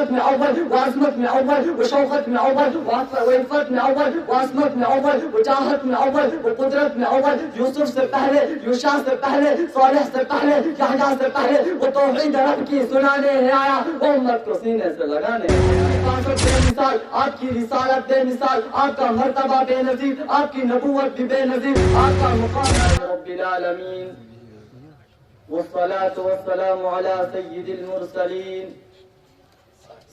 وشوقت میں اول وعظمت میں اول وشوقت میں اول وعفت میں اول وعصمت میں اول وجاہت میں اول وقدرت میں اول یوسف سے پہلے یوشع سے پہلے صالح سے پہلے یحییٰ سے پہلے وہ توحید رب کی سنانے ہے آیا، وہ امت کو سینے سے لگانے بے مثال، آپ کی رسالت بے مثال، آپ کا مرتبہ بے نظیر، آپ کی نبوت بھی بے نظیر، آپ کا مقام رب العالمین والصلاة والسلام على سيد المرسلين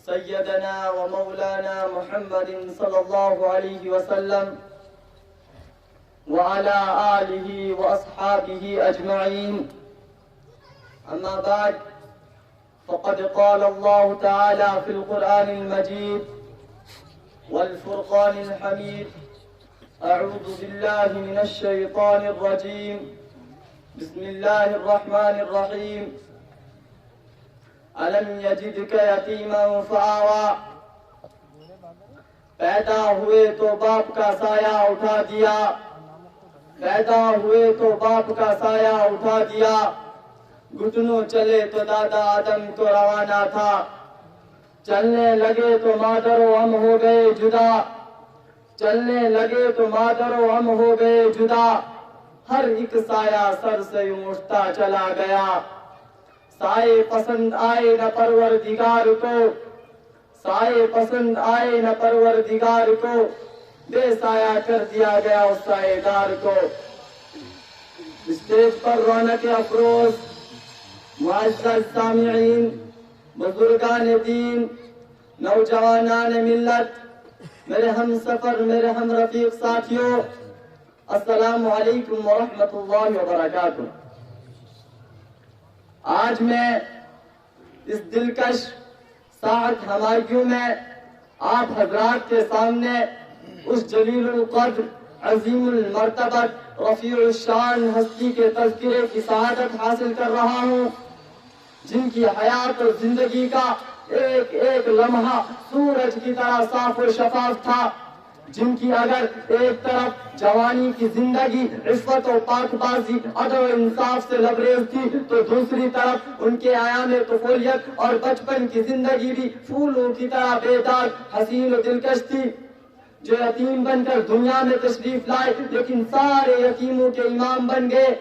سيدنا ومولانا محمد صلى الله عليه وسلم وعلى آله وأصحابه أجمعين. أما بعد، فقد قال الله تعالى في القرآن المجيد والفرقان الحميد: أعوذ بالله من الشيطان الرجيم، بسم الله الرحمن الرحيم. ألم يجدك يتيما فآوى، پیدا ہوئے تو باپ کا سایہ اٹھا دیا، پیدا ہوئے تو باپ کا سایہ اٹھا دیا، گھٹنوں چلے تو دادا آدم تو روانہ تھا، چلنے لگے تو مادر و ہم ہو گئے جدا، چلنے لگے تو مادر و ہم ہو گئے جدا، ہر ایک سایہ سر سے اٹھتا چلا گیا، سائے پسند آئے نہ پروردگار کو، سائے پسند آئے نہ پروردگار کو، بے سایہ کر دیا گیا اس سائے دار کو۔ اسٹیج پر رونق افروز معزز سامعین، بزرگان دین، نوجوانان ملت، میرے ہم سفر، میرے ہم رفیق ساتھیوں، السلام علیکم ورحمۃ اللہ وبرکاتہ۔ آج میں اس دلکش ساعت ہمایوں میں آپ حضرات کے سامنے اس جلیل القدر، عظیم المرتبت، رفیع الشان ہستی کے تذکرے کی سعادت حاصل کر رہا ہوں، جن کی حیات اور زندگی کا ایک ایک لمحہ سورج کی طرح صاف و شفاف تھا، جن کی اگر ایک طرف جوانی کی زندگی عفت و پاک بازی، عدل و انصاف سے لبریز تھی، تو دوسری طرف ان کے ایام طفولیت اور بچپن کی زندگی بھی پھولوں کی طرح بے داغ، حسین و دلکش تھی، جو یتیم بن کر دنیا میں تشریف لائے لیکن سارے یتیموں کے امام بن گئے،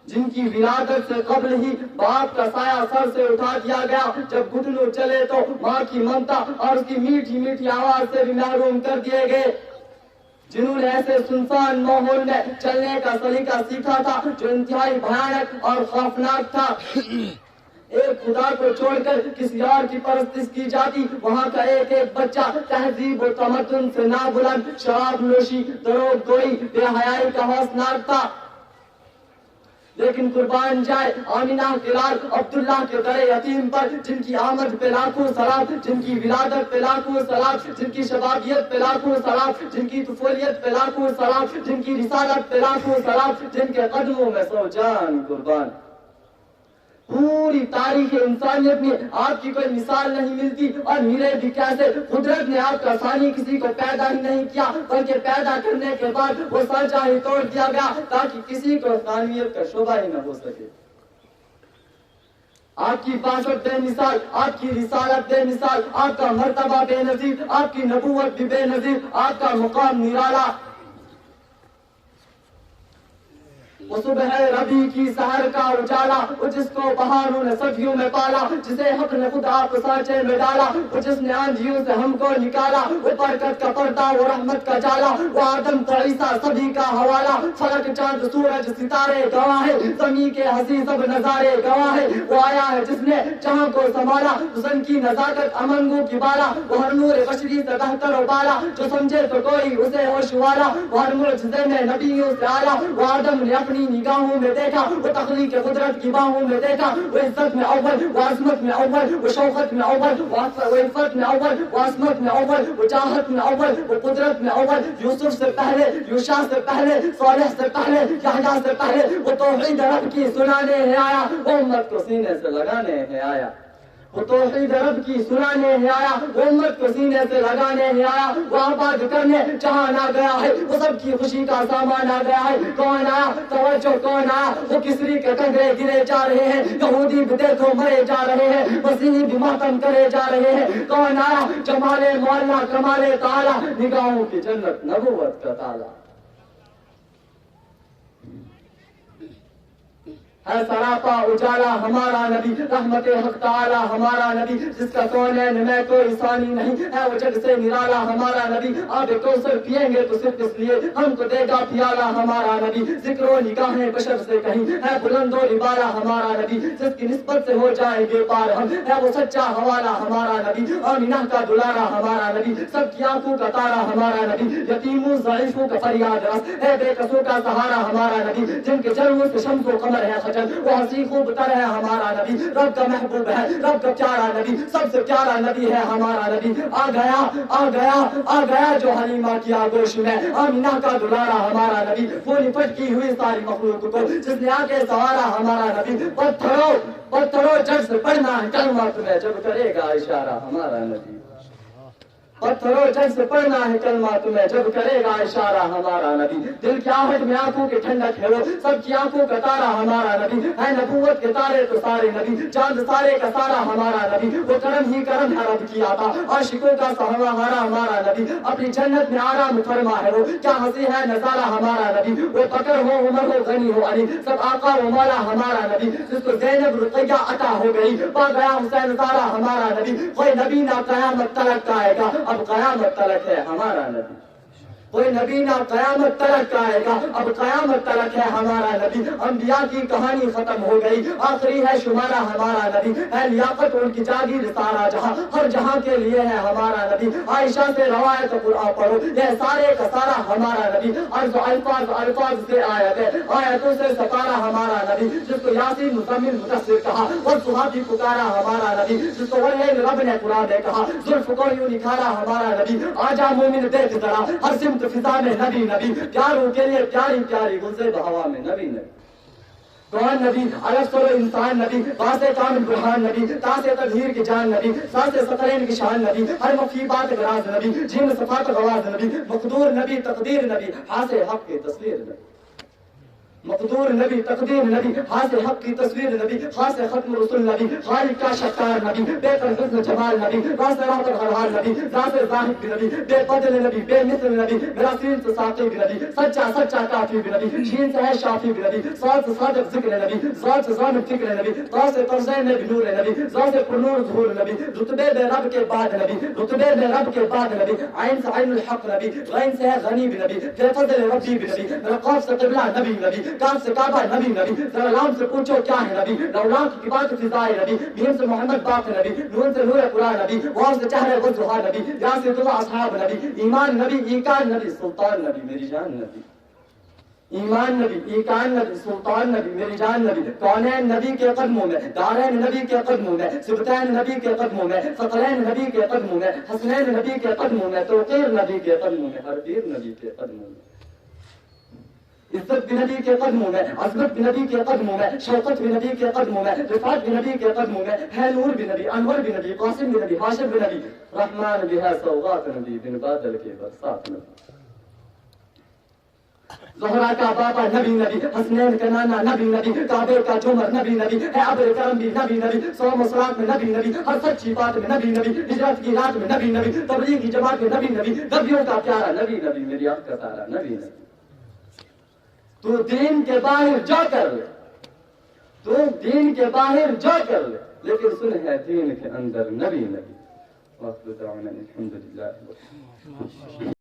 جن کی ولادت سے قبل ہی باپ کا سایہ سر سے اٹھا دیا گیا، جب گھٹنوں چلے تو ماں کی ممتا اور اس کی میٹھی میٹھی آواز سے بھی محروم کر دیے گئے، جنہوں نے ایسے سنسان ماحول میں چلنے کا سلیقہ سیکھا تھا جو انتہائی بھیانک اور خوفناک تھا۔ ایک خدا کو چھوڑ کر کسی اور کی پرستش کی جاتی، وہاں کا ایک ایک بچہ تہذیب و تمدن سے نابلند، شراب نوشی، دروغ گوئی، بے حیائی کا ہوسناک تھا۔ لیکن قربان جائے آمینہ کے لال عبداللہ کے در یتیم پر، جن کی آمد پہ لاکھوں سلام، جن کی ولادت پہ لاکھوں سلام، جن کی شبابیت پہ لاکھوں سلام، جن کی طفولیت پہ لاکھوں سلام، جن کی رسالت پہ لاکھوں سلام، جن کے قدموں میں سو جان قربان۔ پوری تاریخ انسانیت میں آپ کی کوئی مثال نہیں ملتی، اور ملے بھی کیسے؟ قدرت نے آپ کا ثانی کسی کو پیدا ہی نہیں کیا، بلکہ پیدا کرنے کے بعد وہ سانچہ ہی توڑ دیا گیا تاکہ کسی کو ثانویت کا شعبہ ہی نہ ہو سکے۔ آپ کی باشد بے مثال، آپ کی رسالت بے مثال، آپ کا مرتبہ بے نظیر، آپ کی نبوت بھی بے نظیر، آپ کا مقام نرالا۔ وہ صبح ربی کی سحر کا اجالا، وہ جس کو بہاروں نے صدیوں میں پالا، جسے حق نے خود آپ سانچے میں ڈالا، وہ جس نے آندھیوں سے ہم کو نکالا، وہ برکت کا پردہ، وہ رحمت کا جالا، وہ آدم تو عیسیٰ سبھی کا حوالہ، فلک چاند سورج ستارے گواہ ہے، زمین کے ہنسی سب نظارے گواہ ہے، وہ آیا ہے جس نے جہاں کو سنبھالا، حسن کی نزاکت امنگوں کی بالا، وہ ہر نور بشری سے بہتر و بالا، جو سمجھے تو کوئی اسے ہوش والا، وہ ہر معجزے میں نبیوں سے آیا، وہ آدم نے اپنی نگاہوں میں دیکھا، وہ تخلیق قدرت کی باہوں میں دیکھا، وہ عزت میں اول، وہ عظمت میں اول، وہ شوقت میں اول، وہ عفت میں اول، وہ عصمت میں اول، وہ جاہت میں اول، وہ قدرت میں اول، یوسف سے پہلے، یوشع سے پہلے، صالح سے پہلے، یحییٰ سے پہلے، وہ توحید رب کی سنانے ہے آیا، وہ امت کو سینے سے لگانے ہے آیا۔ وہ توحید رب کی سنانے ہی آیا، وہ امت کو سینے سے لگانے ہی آیا، وہ آباد کرنے جہان آ گیا ہے، وہ سب کی خوشی کا سامان آ گیا ہے۔ کون آیا؟ توجہ کون آیا؟ وہ کسری کے کنگرے گرے جا رہے ہیں، یہودی بھی دیکھو مرے جا رہے ہیں، مسیحی بھی ماتم کرے جا رہے ہیں۔ کون آیا؟ جمال معلا کمال تعالی، نگاہوں کی جنت نبوت کا تالا ہے، سراپا اجالا ہمارا نبی، رحمت حق تعالی ہمارا نبی، جس کا کونین میں کوئی ثانی نہیں ہے، وہ جگ سے نرالا ہمارا نبی۔ آب کوثر پیئیں گے تو صرف اس لیے ہم کو دے گا پیالہ ہمارا نبی، ذکر و نگاہیں بشر سے کہیں ہے بلند و نبالا ہمارا نبی، جس کی نسبت سے ہو جائیں گے پار ہم، ہے وہ سچا حوالہ ہمارا نبی، آمینہ کا دلارا ہمارا نبی، سب کی آنکھوں کا تارا ہمارا نبی، یتیموں ضعیفوں کا فریاد رس ہے، بے کسوں کا سہارا ہمارا نبی، جن کے جلووں سے شمس و قمر ہے وہ ہنسی خوب تر ہے ہمارا نبی، رب کا محبوب ہے، رب کا پیارا نبی، سب سے پیارا نبی ہے ہمارا نبی۔ آ گیا آ گیا آ گیا جو حلیمہ کی آگوش میں، آمینہ کا دلارا ہمارا نبی، وہ لپٹ کی ہوئی ساری مخلوق کو جس نے آگے سوارا ہمارا نبی۔ پتھروں جڑ سے پڑھنا ہے کلمہ تمہیں جب کرے گا اشارہ ہمارا نبی، پتھروں جگ سے پڑھنا ہے کلمہ تمہیں جب کرے گا اشارہ ہمارا نبی، دل کی آہٹ میں آنکھوں کی ٹھنڈک ہے وہ سب کی آنکھوں کا تارا ہمارا نبی، ہے نبوت کے تارے تو سارے نبی، چاند سارے کا سارا ہمارا نبی، وہ کرم ہی کرم ہے رب کی عطا، عاشقوں کا سہارا ہمارا نبی، اپنی جنت میں آرام فرما ہے وہ، کیا ہنسی ہے نظارہ ہمارا نبی، وہ بکر ہو عمر ہو غنی ہو علی، سب آقا و مولا ہمارا نبی، جس کو زینب رقیہ عطا ہو گئی، پا گیا حسین زارا ہمارا نبی، کوئی نبی نہ قیامت تلک آئے گا، اب قیامت تلک ہے ہمارا نبی، کوئی نبی نہ قیامت تلک آئے گا، اب قیامت تلک ہے ہمارا نبی، انبیاء کی کہانی ختم ہو گئی، آخری ہے شمارہ ہمارا نبی، ہے لیاقت ان کی جاگیر سارا جہاں، ہر جہاں کے لیے ہے ہمارا نبی، عائشہ سے روایت قرآن پڑھو یہ سارے کا سارا ہمارا نبی، عرض الفاظ سے آیتوں سے ستارہ ہمارا نبی، جس کو یاسین مزمل مدثر کہا، اور صحابی پکارا ہمارا نبی، جس کو واللیل رب نے قرآن نے کہا، زلف کو یوں نکھارا ہمارا نبی، آجا مومن دیکھ ذرا ہر سمت فضا میں نبی نبی، پیاروں کے لیے پیاری پیاری گلزے بہوا میں نبی نبی، قرآن نبی، الفسر انسان نبی، باس کامل برہان نبی، تاس تطہیر کی جان نبی، ساس سترین کی شان نبی، ہر مفی بات گراز نبی، جن صفات غواز نبی، مقدور نبی تقدیر نبی، حاس حق کی تصویر نبی، مقدور نبی تقدیر نبی، حاس حق کی تصویر نبی، خاص ختم رسول نبی، خالق کا شکار نبی، بے پر حسن جمال نبی، راس راحت غرحال نبی، ذات ذاہد بھی نبی، بے بدل نبی، بے مثل نبی، میرا سین سے ساقی بھی نبی، سچا کافی بھی نبی، شین سے ہے شافی بھی نبی، صاد سے صادق ذکر نبی، ذات سے ذانب فکر نبی، طا سے طرزین میں بھی نور نبی، ذا سے پرنور ظہور نبی، رتبے بے رب کے بعد نبی، رتبے بے رب کے بعد نبی، عین سے عین الحق نبی، غین سے ہے غنی بھی نبی، بے فضل ربی بھی نبی، میرا قاف سے قبلہ نبی نبی، کاف سے کعبہ نبی نبی، ذرا لام سے پوچھو کیا ہے نبی، لولاک کی بات فضائے نبی، میم سے محمد باق نبی، نون سے نور قرآن نبی، واو سے چہرے وضحا نبی، یا سے دعا اصحاب نبی، ایمان نبی ایکان نبی سلطان نبی میری جان نبی، ایمان نبی ایکان نبی سلطان نبی میری جان نبی، کونین نبی کے قدموں میں، دارین نبی کے قدموں میں، سبتین نبی کے قدموں میں، ثقلین نبی کے قدموں میں، حسنین نبی کے قدموں میں، توقیر نبی کے قدموں میں، ہر پیر نبی کے قدموں میں، عزت بھی نبی کے قدموں میں، عظمت بھی نبی کے قدموں میں، شوقت بھی نبی کے قدموں میں، رفعت بھی نبی کے قدموں میں، ہے نور بھی نبی، انور بھی نبی، قاسم بھی نبی، ہاشم بھی نبی، رحمان بھی ہے سوغات نبی، بن بادل کے برسات نبی، زہرا کا بابا نبی نبی، حسنین کا نانا نبی نبی، کعبے کا جمر نبی نبی، ہے ابر کرم بھی نبی نبی، صوم و صلات میں نبی نبی، ہر سچی بات میں نبی نبی، ہجرت کی رات میں نبی نبی، تبلیغ کی جماعت میں نبی نبی، نبیوں کا پیارا نبی نبی، میری آنکھ کا تارا نبی نبی، تو دین کے باہر جا کر لے، تو دین کے باہر جا کر لے، لیکن سن ہے دین کے اندر نبی نبی، وآخر دعوانا الحمدللہ۔